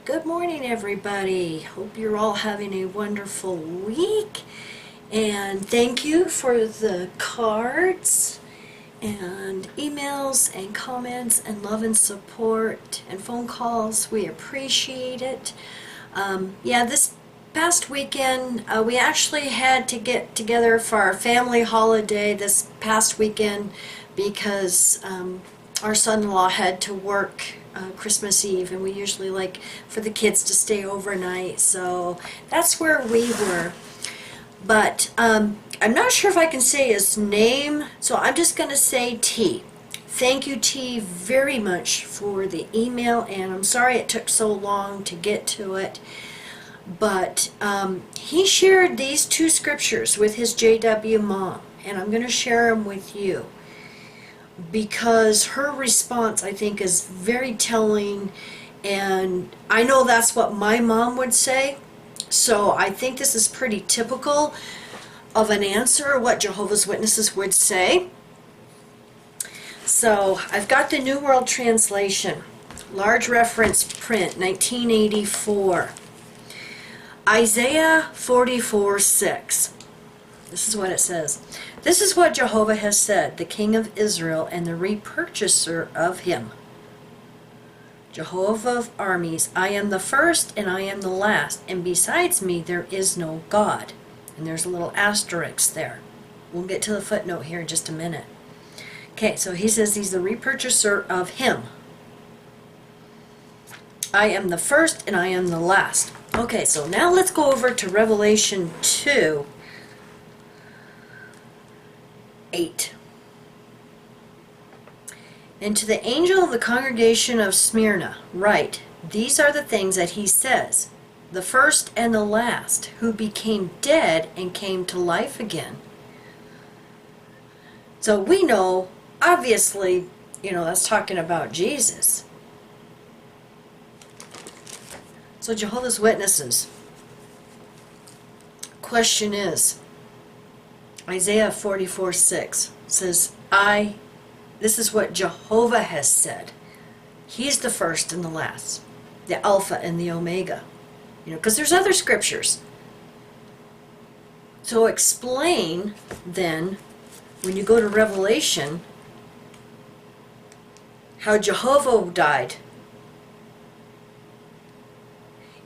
Good morning, everybody. Hope you're all having a wonderful week. And thank you for the cards and emails and comments and love and support and phone calls. We appreciate it. This past weekend, we actually had to get together for our family holiday this past weekend because our son-in-law had to work Christmas Eve, and we usually like for the kids to stay overnight, so that's where we were. But I'm not sure if I can say his name, so I'm just going to say T. Thank you, T, very much for the email, and I'm sorry it took so long to get to it. But he shared these two scriptures with his JW mom, and I'm going to share them with you because her response, I think, is very telling, and I know that's what my mom would say, so I think this is pretty typical of an answer, what Jehovah's Witnesses would say. So I've got the New World Translation, large reference print, 1984. Isaiah 44:6. This is what it says. This is what Jehovah has said, the King of Israel and the repurchaser of him. Jehovah of armies, I am the first and I am the last, and besides me there is no God. And there's a little asterisk there. We'll get to the footnote here in just a minute. Okay, so he says he's the repurchaser of him. I am the first and I am the last. Okay, so now let's go over to Revelation 2:8. And to the angel of the congregation of Smyrna write, these are the things that he says, the first and the last, who became dead and came to life again. So we know, obviously, that's talking about Jesus. So Jehovah's Witnesses, question is, Isaiah 44:6 says, this is what Jehovah has said. He's the first and the last, the Alpha and the Omega. Because there's other scriptures. So explain then, when you go to Revelation, how Jehovah died.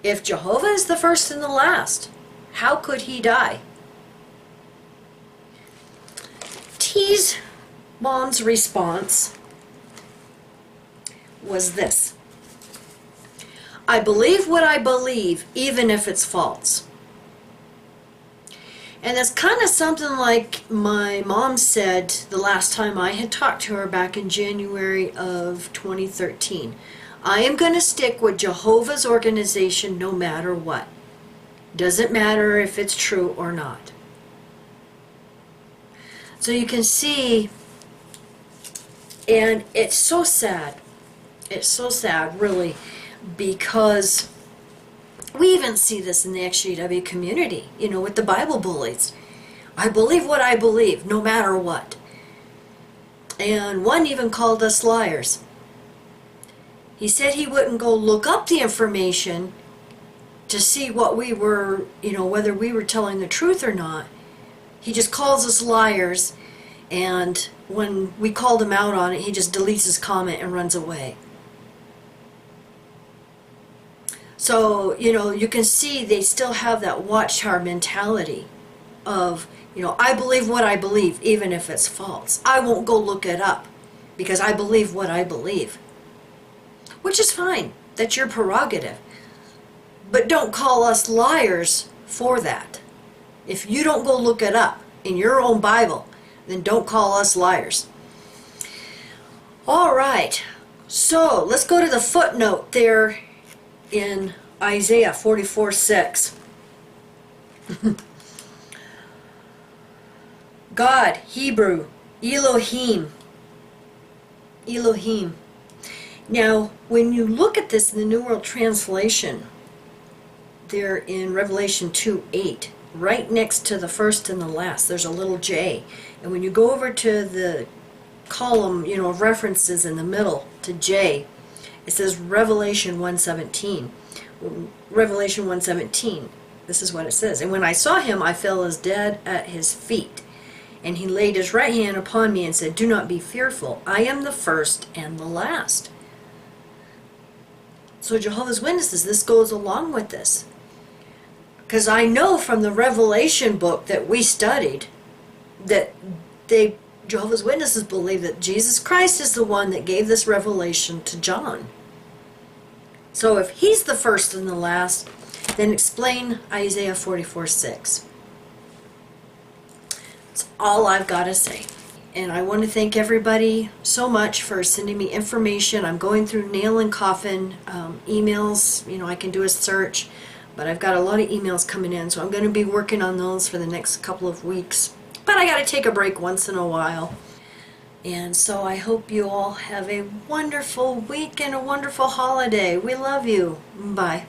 If Jehovah is the first and the last, how could he die? T's mom's response was this. I believe what I believe, even if it's false. And that's kind of something like my mom said the last time I had talked to her back in January of 2013. I am going to stick with Jehovah's organization no matter what. Doesn't matter if it's true or not. So you can see, and it's so sad. It's so sad, really, because we even see this in the XJW community, with the Bible bullies. I believe what I believe, no matter what. And one even called us liars. He said he wouldn't go look up the information to see what we were, whether we were telling the truth or not. He just calls us liars, and when we called him out on it, he just deletes his comment and runs away. So, you can see they still have that watchtower mentality of, I believe what I believe, even if it's false. I won't go look it up because I believe what I believe. Which is fine. That's your prerogative. But don't call us liars for that. If you don't go look it up in your own Bible, then don't call us liars. All right. So let's go to the footnote there in Isaiah 44:6. God, Hebrew, Elohim. Elohim. Now, when you look at this in the New World Translation, there in Revelation 2:8, right next to the first and the last, there's a little J. And when you go over to the column, of references in the middle to J, it says Revelation 1:17, Revelation 1:17. This is what it says. And when I saw him, I fell as dead at his feet. And he laid his right hand upon me and said, do not be fearful. I am the first and the last. So Jehovah's Witnesses, this goes along with this. Because I know from the Revelation book that we studied that Jehovah's Witnesses believe that Jesus Christ is the one that gave this revelation to John. So if he's the first and the last, then explain Isaiah 44:6. That's all I've got to say. And I want to thank everybody so much for sending me information. I'm going through nail and coffin emails. You know, I can do a search, but I've got a lot of emails coming in, so I'm going to be working on those for the next couple of weeks. But I got to take a break once in a while. And so I hope you all have a wonderful week and a wonderful holiday. We love you. Bye.